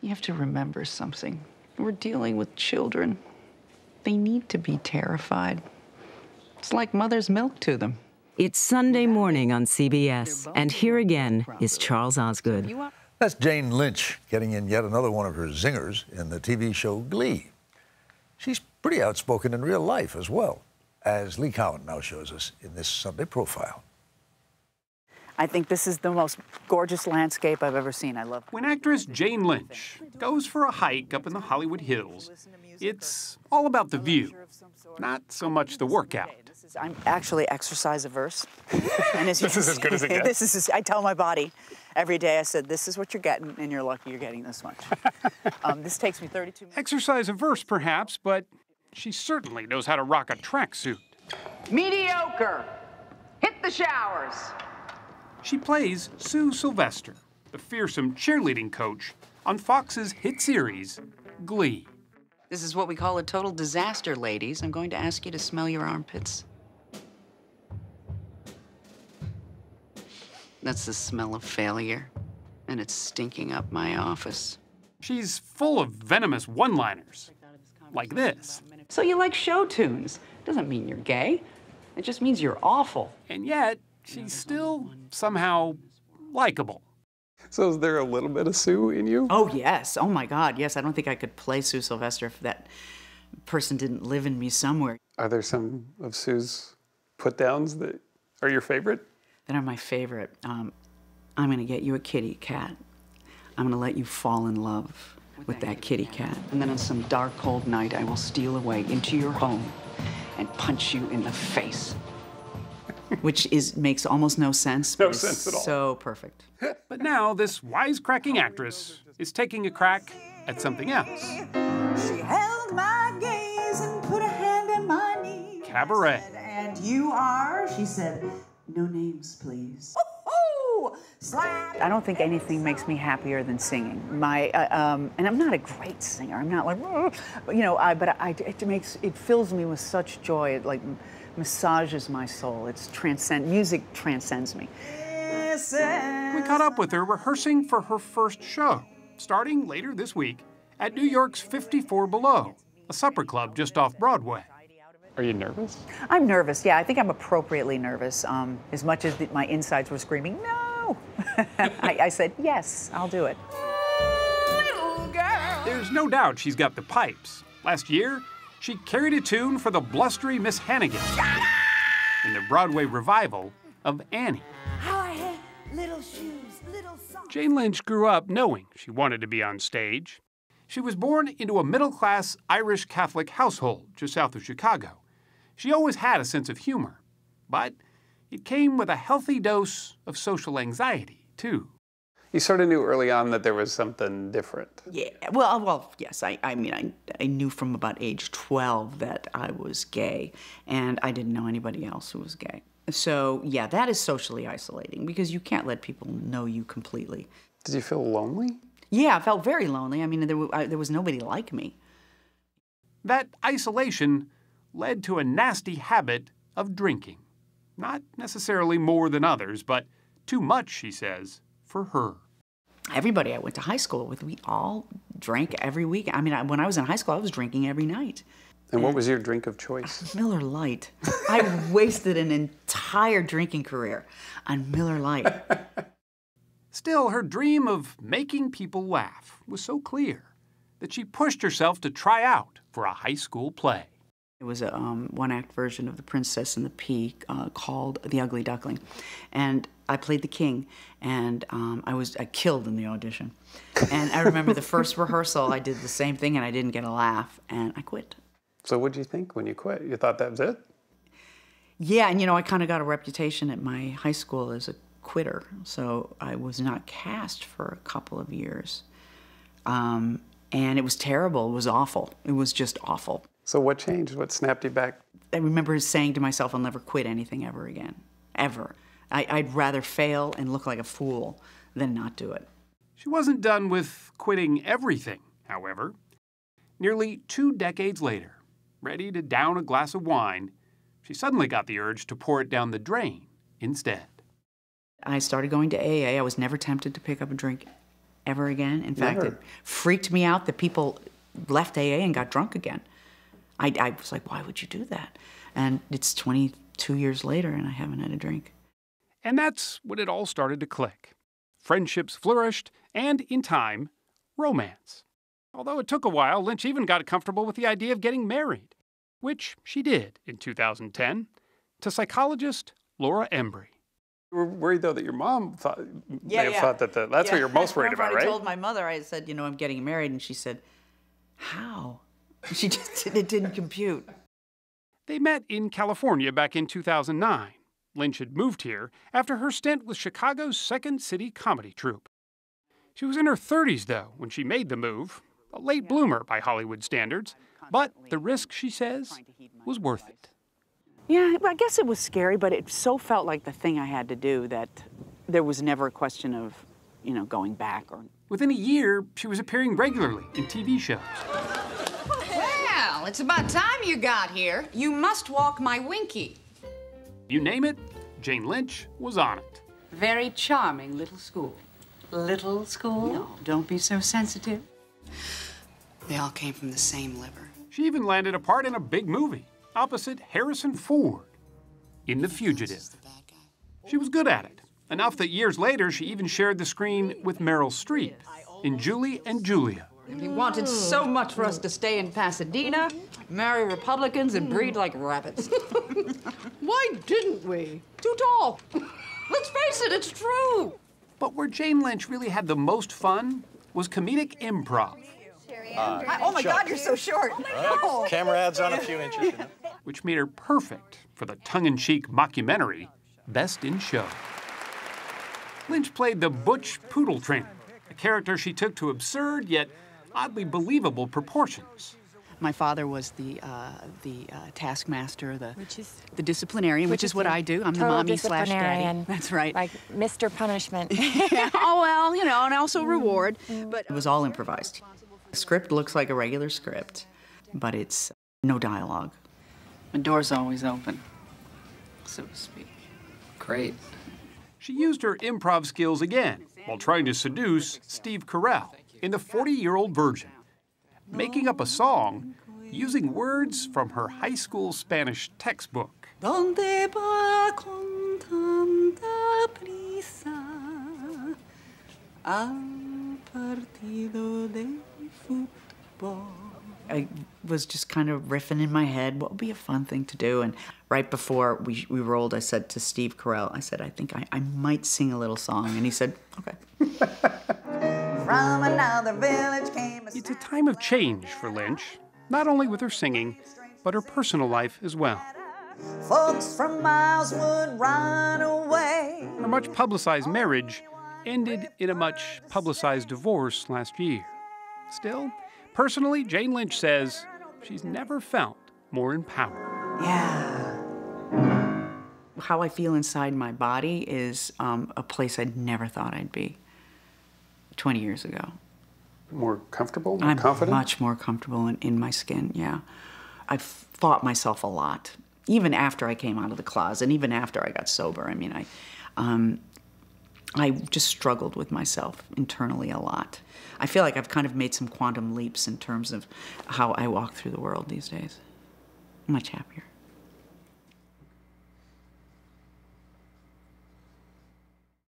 You have to remember something. We're dealing with children. They need to be terrified. It's like mother's milk to them. It's Sunday morning on CBS, and here again is Charles Osgood. That's Jane Lynch getting in yet another one of her zingers in the TV show Glee. She's pretty outspoken in real life as well, as Lee Cowan now shows us in this Sunday profile. I think this is the most gorgeous landscape I've ever seen. I love it. When actress Jane Lynch goes for a hike up in the Hollywood Hills, it's all about the view, not so much the workout. I'm actually exercise averse. And This is as good as it gets. I tell my body every day, I said, this is what you're getting, and you're lucky you're getting this much. This takes me 32 minutes. Exercise averse, perhaps, but she certainly knows how to rock a tracksuit. Mediocre. Hit the showers. She plays Sue Sylvester, the fearsome cheerleading coach on Fox's hit series, Glee. This is what we call a total disaster, ladies. I'm going to ask you to smell your armpits. That's the smell of failure, and it's stinking up my office. She's full of venomous one-liners, like this. So you like show tunes. Doesn't mean you're gay. It just means you're awful. And yet, she's still somehow likable. So is there a little bit of Sue in you? Oh, yes. Oh, my God, yes. I don't think I could play Sue Sylvester if that person didn't live in me somewhere. Are there some of Sue's put-downs that are your favorite? That are my favorite. I'm going to get you a kitty cat. I'm going to let you fall in love with that kitty cat. And then on some dark, cold night, I will steal away into your home and punch you in the face. Which makes almost no sense. No sense at all. So perfect. But now this wisecracking actress is taking a crack at something else. She held my gaze and put a hand in my knee. Cabaret. And you are, she said, no names, please. I don't think anything makes me happier than singing. And I'm not a great singer. I'm not like, you know, it fills me with such joy. It like massages my soul. Music transcends me. We caught up with her rehearsing for her first show, starting later this week at New York's 54 Below, a supper club just off Broadway. Are you nervous? I'm nervous, yeah. I think I'm appropriately nervous. As much as my insides were screaming, no! I said, yes, I'll do it. There's no doubt she's got the pipes. Last year, she carried a tune for the blustery Miss Hannigan in the Broadway revival of Annie. How I hate little shoes, little socks. Jane Lynch grew up knowing she wanted to be on stage. She was born into a middle-class Irish Catholic household just south of Chicago. She always had a sense of humor, but it came with a healthy dose of social anxiety, too. You sort of knew early on that there was something different. Yeah, well, yes. I mean, I knew from about age 12 that I was gay, and I didn't know anybody else who was gay. So, yeah, that is socially isolating because you can't let people know you completely. Did you feel lonely? Yeah, I felt very lonely. I mean, there was nobody like me. That isolation led to a nasty habit of drinking. Not necessarily more than others, but too much, she says, for her. Everybody I went to high school with, we all drank every week. I mean, when I was in high school, I was drinking every night. And what was your drink of choice? Miller Lite. I wasted an entire drinking career on Miller Lite. Still, her dream of making people laugh was so clear that she pushed herself to try out for a high school play. It was a one-act version of The Princess and the Pea called The Ugly Duckling. And I played the king, and I killed in the audition. And I remember the first rehearsal, I did the same thing, and I didn't get a laugh, and I quit. So what did you think when you quit? You thought that was it? Yeah, and you know, I kind of got a reputation at my high school as a quitter, so I was not cast for a couple of years. And it was terrible, it was awful. It was just awful. So what changed? What snapped you back? I remember saying to myself, I'll never quit anything ever again, ever. I'd rather fail and look like a fool than not do it. She wasn't done with quitting everything, however. Nearly 2 decades later, ready to down a glass of wine, she suddenly got the urge to pour it down the drain instead. I started going to AA. I was never tempted to pick up a drink ever again. In fact, Never. it freaked me out that people left AA and got drunk again. I was like, why would you do that? And it's 22 years later, and I haven't had a drink. And that's when it all started to click. Friendships flourished, and in time, romance. Although it took a while, Lynch even got comfortable with the idea of getting married, which she did in 2010 to psychologist Laura Embry. You were worried, though, that your mom may have thought that that's what you're most worried about, right? I told my mother, I said, you know, I'm getting married, and she said, how? She just, it didn't compute. They met in California back in 2009. Lynch had moved here after her stint with Chicago's Second City comedy troupe. She was in her 30s, though, when she made the move, a late bloomer by Hollywood standards, but the risk, she says, was worth it. Yeah, I guess it was scary, but it so felt like the thing I had to do that there was never a question of, you know, going back or... Within a year, she was appearing regularly in TV shows. Well, it's about time you got here. You must walk my Winky. You name it, Jane Lynch was on it. Very charming little school. Little school? No, don't be so sensitive. They all came from the same liver. She even landed a part in a big movie, opposite Harrison Ford, in The Fugitive. She was good at it, enough that years later she even shared the screen with Meryl Streep in Julie and Julia. He wanted so much for us to stay in Pasadena, marry Republicans, and breed like rabbits. Why didn't we? Too tall. Let's face it, it's true. But where Jane Lynch really had the most fun was comedic improv, Oh my God, you're so short. Oh. Camera adds on a few inches. You know? which made her perfect for the tongue-in-cheek mockumentary Best in Show. Lynch played the butch poodle trainer, a character she took to absurd yet oddly believable proportions. My father was the taskmaster, the disciplinarian, which is what I do. I'm the mommy slash daddy. That's right. Like Mr. Punishment. Oh, well, you know, and also reward. But It was all improvised. The script looks like a regular script, but it's no dialogue. the door's always open, so to speak. Great. She used her improv skills again while trying to seduce Steve Carell in The 40-Year-Old Virgin, making up a song using words from her high school Spanish textbook. ¿Dónde va con tanta prisa al partido de fútbol? I was just kind of riffing in my head, what would be a fun thing to do? And right before we rolled, I said to Steve Carell, I said, I think I might sing a little song. And he said, okay. From another village came a It's a time of change for Lynch, not only with her singing, but her personal life as well. folks from miles would run away. Her much publicized marriage ended in a much publicized divorce last year. Still, personally, Jane Lynch says she's never felt more empowered. Yeah. How I feel inside my body is a place I'd never thought I'd be 20 years ago. More comfortable, more I'm confident? much more comfortable in my skin, yeah. I've fought myself a lot, even after I came out of the closet, and even after I got sober. I mean, I just struggled with myself internally a lot. I feel like I've kind of made some quantum leaps in terms of how I walk through the world these days. I'm much happier.